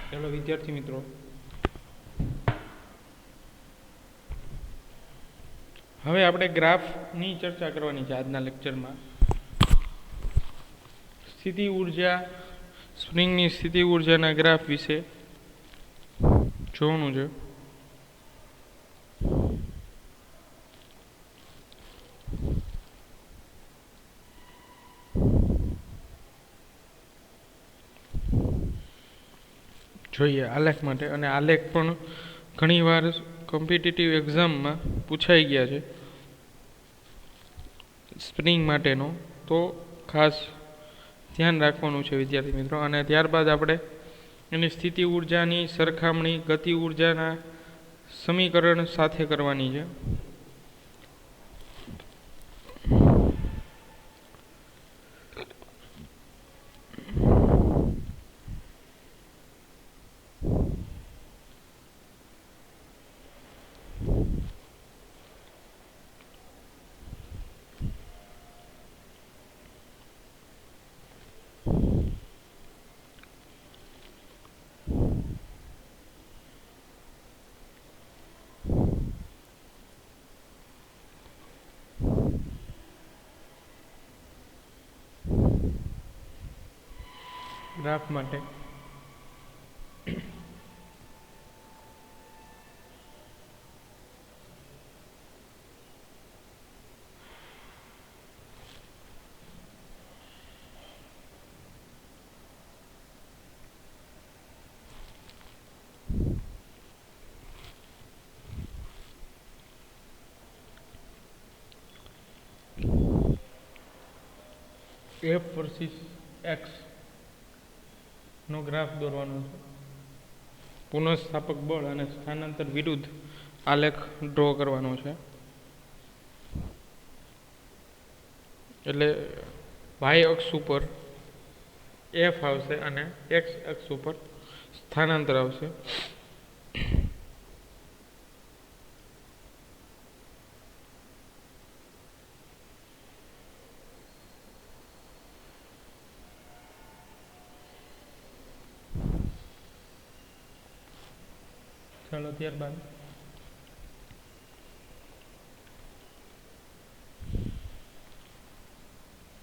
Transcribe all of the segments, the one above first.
ચાલો વિદ્યાર્થી મિત્રો, હવે આપણે ગ્રાફની ચર્ચા કરવાની છે આજના લેક્ચરમાં. સ્થિતિ ઉર્જા, સ્પ્રિંગની સ્થિતિ ઉર્જાના ગ્રાફ વિશે જોવાનું છે. જોઈએ આલેખ માટે, અને આલેખ પણ ઘણીવાર કોમ્પિટિટિવ એક્ઝામમાં પૂછાઈ ગયા છે સ્પ્રિંગ માટેનો, તો ખાસ ધ્યાન રાખવાનું છે વિદ્યાર્થી મિત્રો. અને ત્યારબાદ આપણે એની સ્થિતિ ઉર્જાની સરખામણી ગતિ ઉર્જાના સમીકરણ સાથે કરવાની છે. ગ્રાફ માટે એફ વર્સિસ એક્સ નો ગ્રાફ દોરવાનો છે. પુનઃસ્થાપક બળ અને સ્થાનાંતર વિરુદ્ધ આલેખ ડ્રો કરવાનો છે. એટલે વાય અક્ષ ઉપર એફ આવશે અને એક્સ અક્ષ ઉપર સ્થાનાંતર આવશે. ચાલો ત્યારબાદ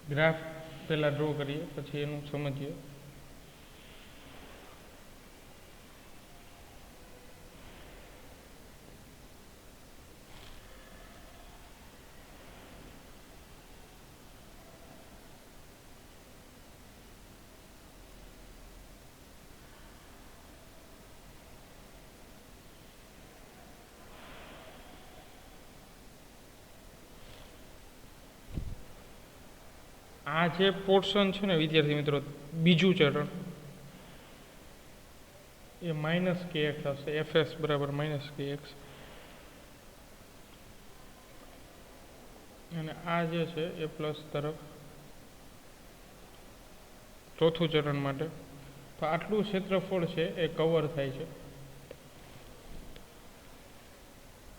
ગ્રાફ પહેલા ડ્રો કરીએ, પછી એનું સમજીએ. આ જે પોર્શન છે ને વિદ્યાર્થી મિત્રો, બીજું ચરણ, એ માઇનસ કે એક્સ આવશે. એફએસ બરાબર માઇનસ કે એક્સ. અને આ જે છે એ પ્લસ તરફ ચોથું ચરણ માટે. તો આટલું ક્ષેત્રફળ છે એ કવર થાય છે,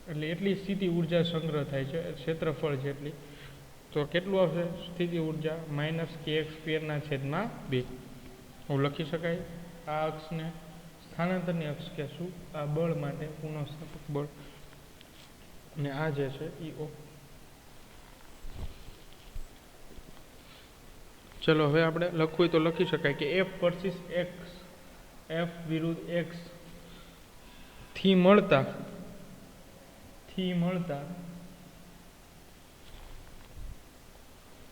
એટલે એટલી સ્થિતિ ઉર્જા સંગ્રહ થાય છે ક્ષેત્રફળ જેટલી. તો કેટલું આવશે સ્થિતિ ઉર્જા? માઇનસ કે એક્સ સ્ક્વેરના છેદમાં 2. હું લખી શકાય. આ અક્ષને સ્થાનાંતરની અક્ષ કહેશું, આ બળ માટે પુનઃસ્થાપક બળ. અને આ જે છે ઈઓ. ચલો હવે આપણે લખવું હોય તો લખી શકાય કે એફ વર્સિસ એક્સ, એફ વિરુદ્ધ એક્સ થી મળતા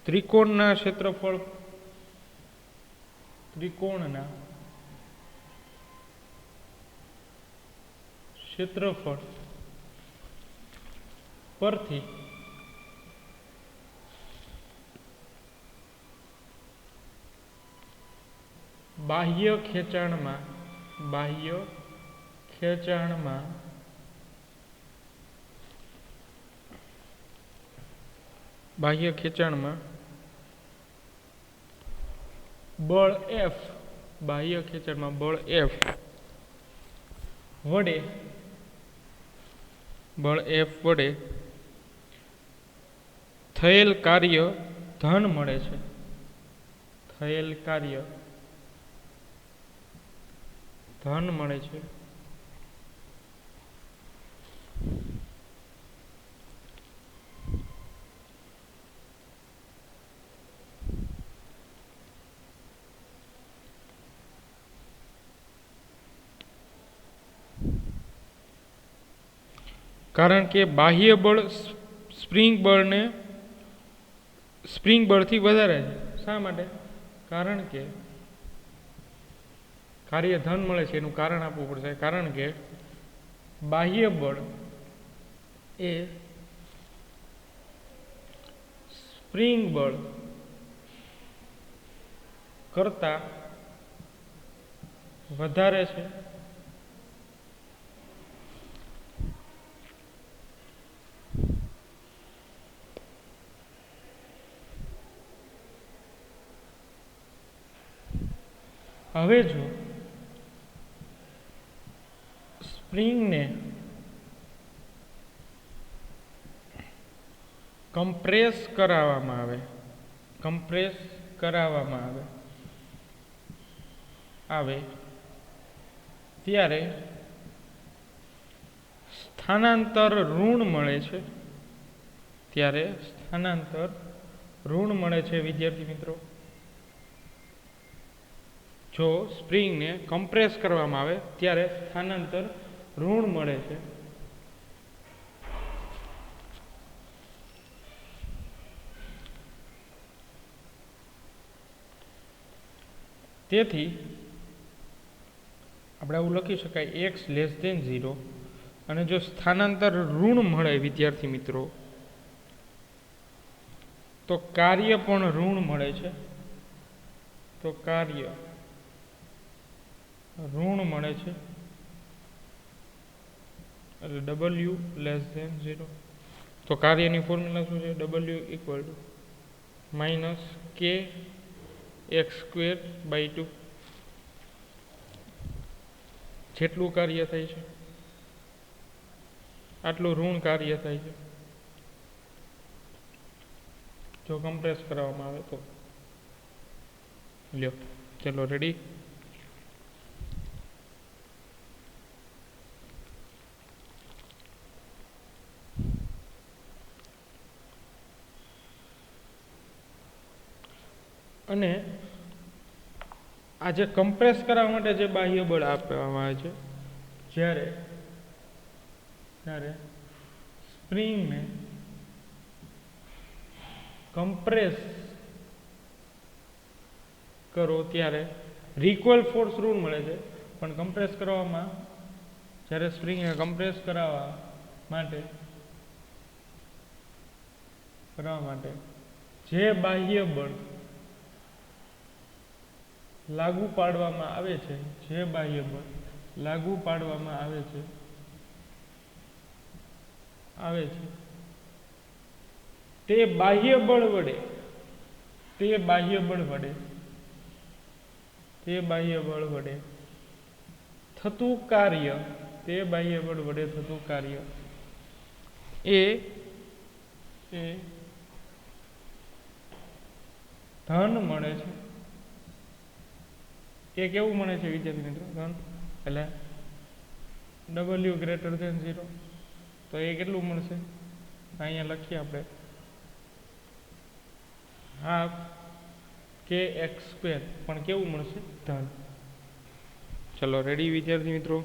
ત્રિકોણના ક્ષેત્રફળ, ત્રિકોણના ક્ષેત્રફળ પરથી બાહ્ય ખેંચાણમાં બળ એફ, બાહ્ય ખેંચાણમાં બળ એફ વડે થયેલ કાર્ય ધન મળે છે. ધન મળે છે. કારણ કે બાહ્ય બળ સ્પ્રિંગ બળથી વધારે છે. શા માટે? કારણ કે કાર્ય ધન મળે છે એનું કારણ આપવું પડશે. કારણ કે બાહ્ય બળ એ સ્પ્રિંગ બળ કરતા વધારે છે. હવે જો સ્પ્રિંગને કમ્પ્રેસ કરાવવામાં આવે ત્યારે સ્થાનાંતર ઋણ મળે છે. વિદ્યાર્થી મિત્રો, જો સ્પ્રિંગને કમ્પ્રેસ કરવામાં આવે ત્યારે સ્થાનાંતર ઋણ મળે છે. તેથી આપણે આવું લખી શકાય x લેસ ધેન 0. અને જો સ્થાનાંતર ઋણ મળે વિદ્યાર્થી મિત્રો તો કાર્ય પણ ઋણ મળે છે. એટલે w લેસ ધેન 0. તો કાર્યની ફોર્મ્યુલા શું છે? w equal to minus k x²/2. જેટલું કાર્ય થાય છે આટલું ઋણ કાર્ય થાય છે જો કમ્પ્રેસ કરવામાં આવે તો. લ્યો, ચલો રેડી. અને આ જે કમ્પ્રેસ કરવા માટે જે બાહ્ય બળ આપવામાં આવે છે, જ્યારે સ્પ્રિંગને કમ્પ્રેસ કરો ત્યારે રિકોઇલ ફોર્સ ઋણ મળે છે. પણ કમ્પ્રેસ કરવામાં જ્યારે સ્પ્રિંગને કમ્પ્રેસ કરવા માટે જે બાહ્ય બળ લાગુ પાડવામાં આવે છે તે બાહ્ય બળ વડે થતું કાર્ય એ ધન મળે છે. એ કેવું મળે છે વિદ્યાર્થી મિત્રો? ધન. એટલે w ગ્રેટર ધેન 0. તો એ કેટલું મળશે? અહીંયા લખીએ આપણે હાફ kx². પણ કેવું મળશે? ધન. ચલો રેડી વિદ્યાર્થી મિત્રો.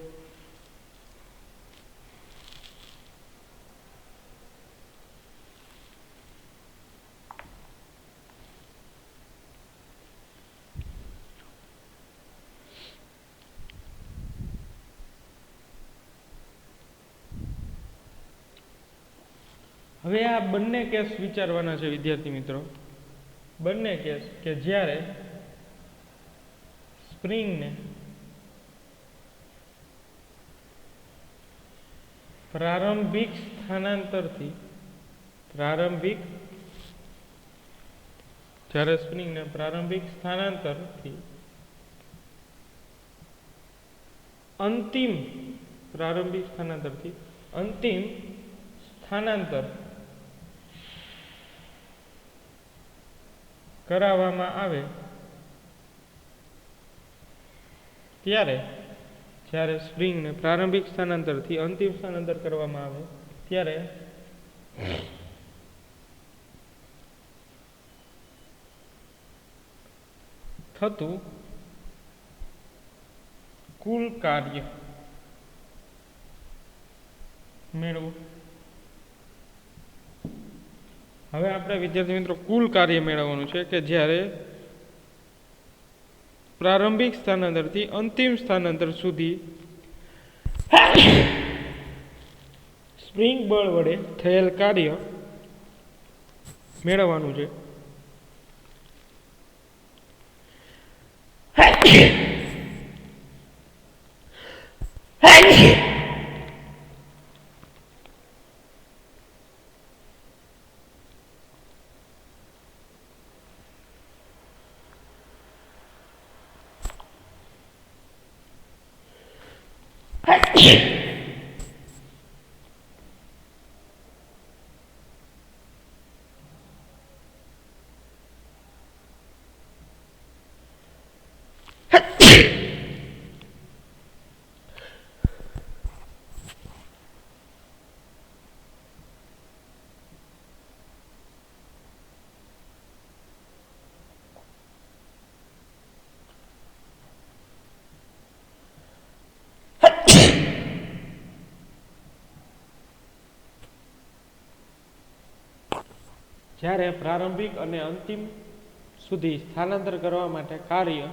હવે આ બંને કેસ વિચારવાના છે વિદ્યાર્થી મિત્રો. બંને કેસ કે જ્યારે સ્પ્રિંગને પ્રારંભિક સ્થાનાંતરથી અંતિમ સ્થાનાંતર કરાવવામાં આવે ત્યારે જ્યારે સ્પ્રિંગને પ્રારંભિક સ્થાનાંતરથી અંતિમ સ્થાનાંતર કરવામાં આવે ત્યારે થતું કુલ કાર્ય મેળવો. હવે આપણે વિદ્યાર્થી મિત્રો કુલ કાર્ય મેળવવાનું છે કે જ્યારે પ્રારંભિક સ્થાનાંતરથી અંતિમ સ્થાનાંતર સુધી સ્પ્રિંગ બળ વડે થયેલ કાર્ય મેળવવાનું છે. જ્યારે પ્રારંભિક અને અંતિમ સુધી સ્થાનાંતર કરવા માટે કાર્ય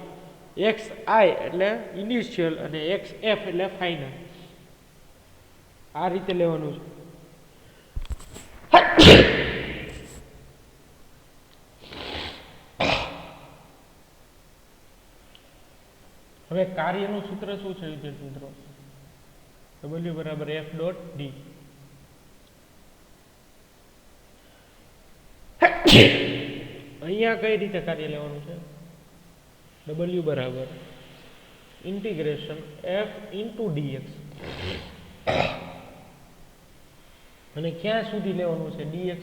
એક્સ આઈ એટલે ઇનિશિયલ અને એક્સ એફ એટલે ફાઇનલ આ રીતે લેવાનું છે. હવે કાર્યનું સૂત્ર શું છે વિદ્યાર્થી મિત્રો? W બરાબર F ડોટ ડી. અહીંયા કઈ રીતે કાર્ય લેવાનું છે? W બરાબર ઇન્ટિગ્રેશન F ઇન્ટુ dx અને ક્યાં સુધી લેવાનું છે dx?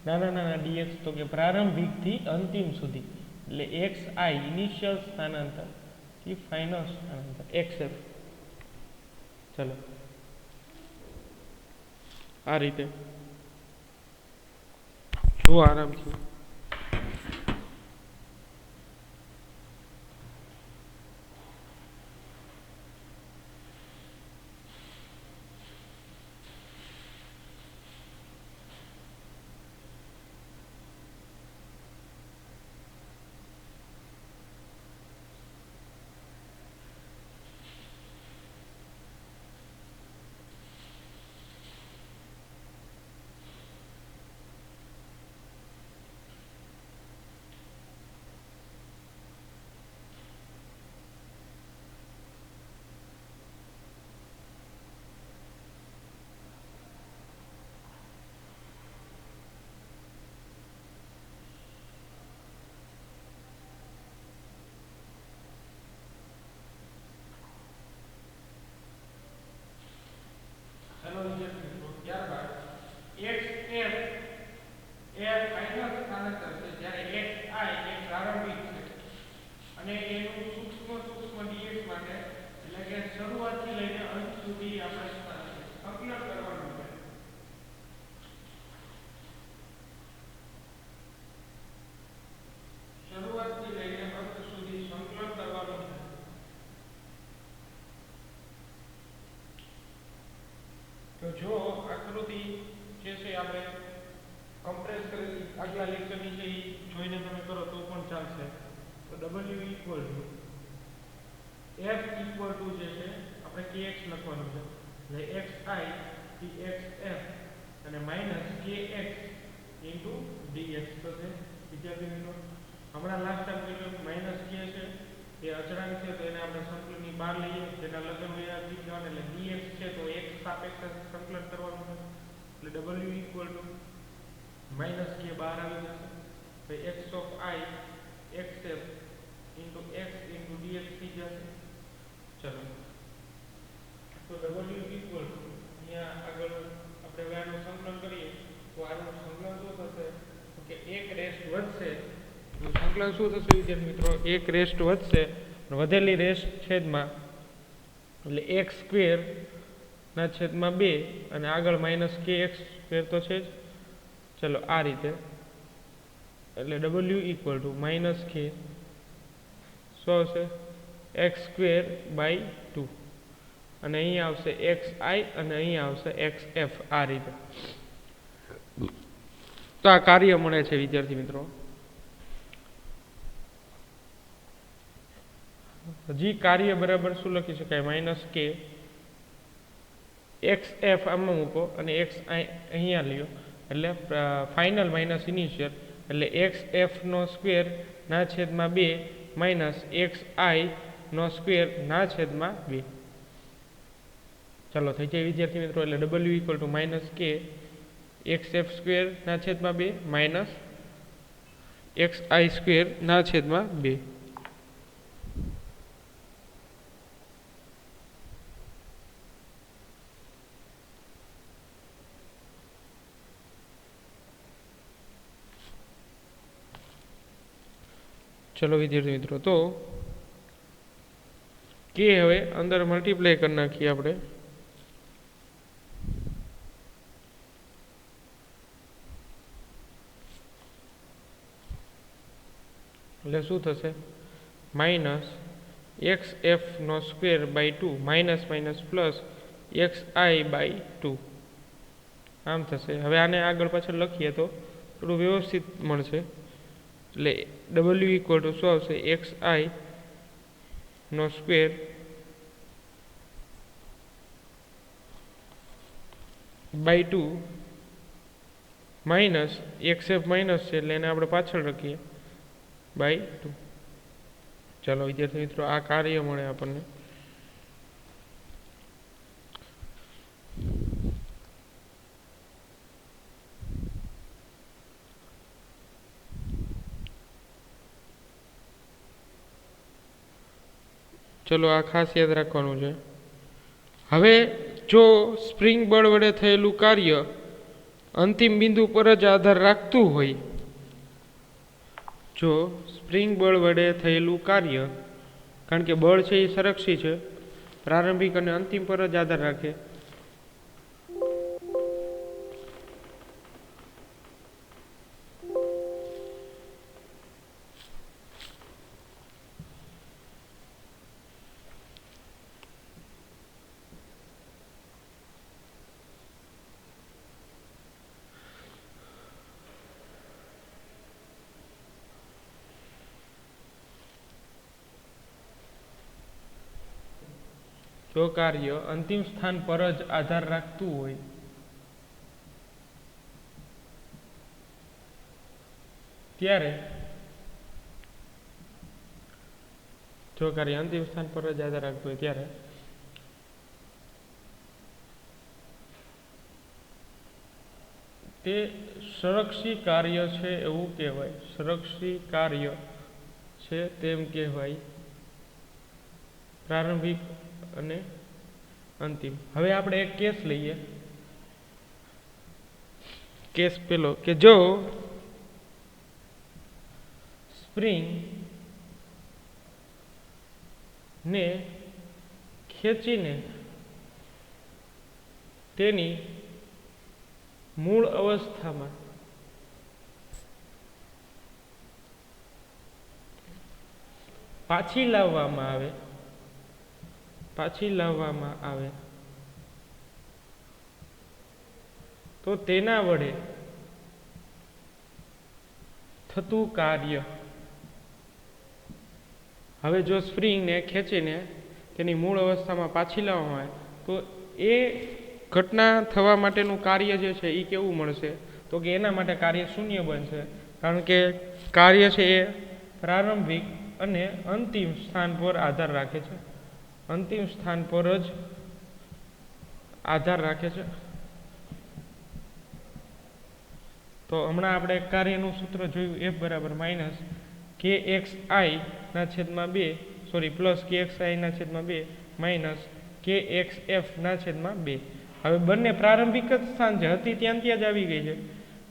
નાના dx તો કે પ્રારંભિક થી અંતિમ સુધી એટલે એક્સ આઈ ઇનિશિયલ સ્થાનાંતર થી ફાઇનલ સ્થાનાંતર xf. ચલો આ રીતે જુઓ આરામથી. ત્યારબાદ xf એ ફાઇનલ સ્થાનાંતર છે જ્યારે xi એ પ્રારંભિક છે અને એનું સૂક્ષ્મ dx માટે એટલે કે શરૂઆતથી લઈને અંત સુધી આપણે સંકલન કરવાનું છે. શરૂઆતથી લઈને અંત સુધી સંકલન કરવાનું છે. તો જો આકૃતિ જે છે આપણે કમ્પ્રેસ કરેલી આગલા લેક્ચરની છે એ જોઈને તમે કરો તો પણ ચાલશે. તો W equal to F equal to જે છે આપણે kx લખવાનું છે એટલે xi xf અને માઈનસ kx ઇન્ટુ dx થશે. વિદ્યાર્થી મિત્રો હમણાં લાસ્ટ ટાઈમ જોયું માઈનસ k છે એ અચળાંક છે તો એને આપણે સંકલનની બહાર લઈએ જેના લગન વ્યાજથી જવાને એટલે dx છે તો x સાપેક્ષ સંકલન કરવાનું છે એટલે W equal to minus k બહાર આવી જશે તો x of i xf into x into dx થઈ જશે. ચલો તો W ઇક્વલ ટુ અહીંયા આગળ આપણે વ્યાનું સંકલન કરીએ તો આનું સંકલન શું થશે તો કે 1 રેસ્ટ વધશે તો સંકલન શું થશે વિદ્યાર્થી મિત્રો? 1 રેસ્ટ વધશે વધેલી રેસ્ટ છેદમાં એટલે એક્સ સ્ક્વેરના છેદમાં 2 અને આગળ માઇનસ કે એક્સ સ્ક્વેર તો છે જ. ચલો આ રીતે એટલે ડબલ્યુ ઇક્વલ ટુ માઇનસ કે શું આવશે એક્સ સ્ક્વેર બાય 2 અને અહીંયા આવશે એક્સ આઈ અને અહીંયા આવશે એક્સ એફ. આ રીતે તો આ કાર્ય મળે છે વિદ્યાર્થી મિત્રો. હજી કાર્ય બરાબર શું લખી શકાય માઇનસ કે એક્સ એફ આમાં મૂકો અને એક્સ અહીંયા લ્યો એટલે ફાઇનલ માઇનસ ઇનિશિયલ એટલે એક્સ એફ નો સ્ક્વેર ના છેદમાં 2 માઇનસ એક્સ આઈ નો સ્ક્વેર ના છેદમાં 2. ચાલો થઈ જાય વિદ્યાર્થી મિત્રો. એટલે ડબલ્યુ ઇક્વલ ટુ માઇનસ કે એક્સ એફ સ્ક્વેર ના છેદમાં 2 માઇનસ એક્સ આઈ સ્ક્વેર ના છેદમાં 2. ચલો વિદ્યાર્થી મિત્રો તો કે હવે અંદર મલ્ટીપ્લાય કરી નાખીએ આપણે. એટલે શું થશે માઇનસ એક્સ એફ નો square by 2 minus minus plus x i by 2 આમ થશે. હવે આને આગળ પાછળ લખીએ તો થોડું વ્યવસ્થિત મળશે. એટલે ડબલ્યુ ઇક્વલ ટુ શું આવશે એક્સ આઈ નો square by 2 minus x f minus છે એટલે એને આપણે પાછળ રાખીએ બાય 2. ચાલો વિદ્યાર્થી મિત્રો આ કાર્ય મળે આપણને. ચલો આ ખાસ યાદ રાખવાનું છે. હવે જો સ્પ્રિંગ બળ વડે થયેલું કાર્ય અંતિમ બિંદુ પર જ આધાર રાખતું હોય, જો સ્પ્રિંગ બળ વડે થયેલું કાર્ય, કારણ કે બળ છે એ સંરક્ષી છે, પ્રારંભિક અને અંતિમ પર જ આધાર રાખે, જો કાર્ય અંતિમ સ્થાન પર જ આધાર રાખતું હોય ત્યારે જો કાર્ય અંતિમ સ્થાન પર જ આધાર રાખતું હોય ત્યારે તે સંરક્ષી કાર્ય છે એવું કહેવાય. સંરક્ષી કાર્ય છે તેમ કહેવાય, પ્રારંભિક અને અંતિમ. હવે આપણે એક કેસ લઈએ. કેસ પેલો કે જો સ્પ્રિંગ ને ખેંચીને તેની મૂળ અવસ્થામાં પાછી લાવવામાં આવે તો તેના વડે થતું કાર્ય. હવે જો સ્પ્રિંગને ખેંચીને તેની મૂળ અવસ્થામાં પાછી લાવવામાં આવે તો એ ઘટના થવા માટેનું કાર્ય જે છે એ કેવું મળશે? તો કે એના માટે કાર્ય શૂન્ય બનશે, કારણ કે કાર્ય છે એ પ્રારંભિક અને અંતિમ સ્થાન પર આધાર રાખે છે. અંતિમ સ્થાન પર જ આધાર રાખે છે. તો હમણાં આપણે કાર્યનું સૂત્ર જોયું, એફ બરાબર માઇનસ કે એક્સ આઈ ના છેદમાં 2 સોરી પ્લસ કે એક્સ આઈ ના છેદમાં 2 માઇનસ કે એક્સ એફ ના છેદમાં 2. હવે બંને પ્રારંભિક જ સ્થાન છે, હતી ત્યાં જ આવી ગઈ છે.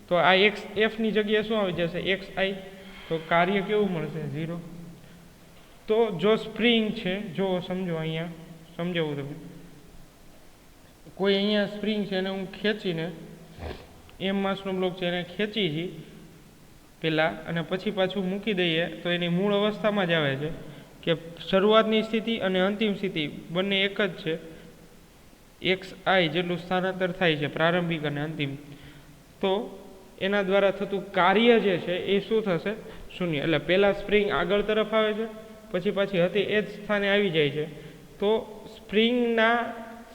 તો આ એક્સ એફ ની જગ્યાએ શું આવી જશે? એક્સ આઈ. તો કાર્ય કેવું મળશે? 0. તો જો સ્પ્રિંગ છે, જો સમજો અહીંયા સમજાવું તમે. કોઈ અહીંયા સ્પ્રિંગ છે એને હું ખેંચીને એમ માસનો બ્લોક છે એને ખેંચી છીએ પહેલાં અને પછી પાછું મૂકી દઈએ તો એની મૂળ અવસ્થામાં જ આવે છે કે શરૂઆતની સ્થિતિ અને અંતિમ સ્થિતિ બંને એક જ છે. એક્સ આઈ જેટલું સ્થાનાંતર થાય છે પ્રારંભિક અને અંતિમ, તો એના દ્વારા થતું કાર્ય જે છે એ શું થશે? શૂન્ય. એટલે પહેલાં સ્પ્રિંગ આગળ તરફ આવે છે, પછી પાછી હતી એ જ સ્થાને આવી જાય છે. તો સ્પ્રિંગના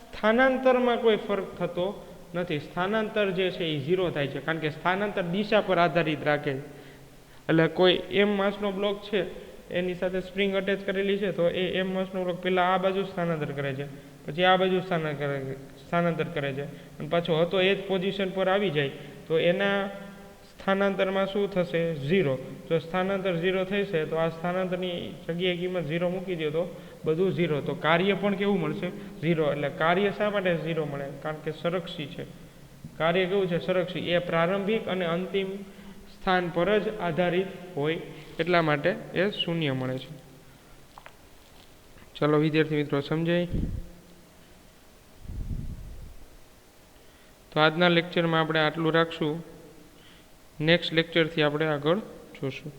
સ્થાનાંતરમાં કોઈ ફરક થતો નથી. સ્થાનાંતર જે છે એ 0 થાય છે, કારણ કે સ્થાનાંતર દિશા પર આધારિત રાખે છે. એટલે કોઈ એમ માસનો બ્લોક છે એની સાથે સ્પ્રિંગ અટેચ કરેલી છે, તો એ એમ માસનો બ્લોક પહેલાં આ બાજુ સ્થાનાંતર કરે છે, પછી આ બાજુ સ્થાનાંતર કરે છે, અને પાછો હતો એ જ પોઝિશન પર આવી જાય તો એના સ્થાનાંતરમાં શું થશે? 0. જો સ્થાનાંતર 0 થશે તો આ સ્થાનાંતરની જગ્યાએ કિંમત 0 મૂકી દો તો બધું 0. તો કાર્ય પણ કેવું મળશે? 0. એટલે કાર્ય શા માટે 0 મળે? કારણ કે સંરક્ષી છે. કાર્ય કેવું છે? સંરક્ષી. એ પ્રારંભિક અને અંતિમ સ્થાન પર જ આધારિત હોય એટલા માટે એ શૂન્ય મળે છે. ચલો વિદ્યાર્થી મિત્રો સમજાય? તો આજના લેક્ચરમાં આપણે આટલું રાખશું. નેક્સ્ટ લેક્ચરથી આપણે આગળ જોશું.